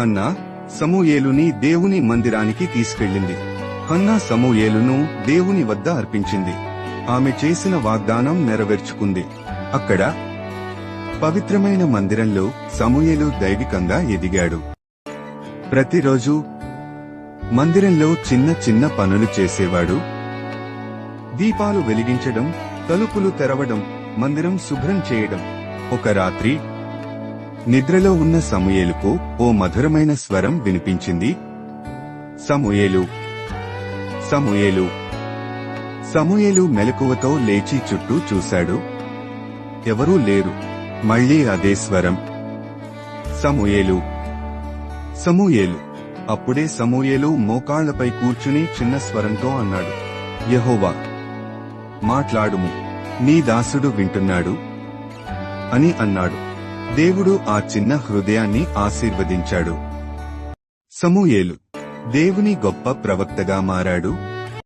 Hannah సమూయేలుని దేవుని మందిరానికి తీసుకెళ్ళింది. హన్నా సమూయేలును దేవుని వద్ద అర్పించింది. ఆమె చేసిన వాగ్దానం నెరవేర్చుకుంది. అక్కడ పవిత్రమైన మందిరంలో సమూయేలు దైవికంగా ఎదిగాడు. ప్రతిరోజు మందిరంలో చిన్న చిన్న పనులు చేసేవాడు. దీపాలు వెలిగించడం, తలుపులు తెరవడం, మందిరం శుభ్రం చేయడం. ఒక రాత్రి నిద్రలో ఉన్న సమూయేలుకు ఓ మధురమైన స్వరం వినిపించింది. సమూయేలు, సమూయేలు. సమూయేలు మెలకువతో లేచి చుట్టూ చూశాడు. ఎవరూ లేరు. మళ్లీ అదే స్వరం, సమూయేలు, సమూయేలు. అప్పుడే సమూయేలు మోకాళ్లపై కూర్చుని చిన్న స్వరంతో అన్నాడు, యెహోవా, మాట్లాడుము, నీ దాసుడు వింటున్నాడు అని అన్నాడు. దేవుడు ఆ చిన్న హృదయాన్ని ఆశీర్వదించాడు. సమూయేలు దేవుని గొప్ప ప్రవక్తగా మారాడు.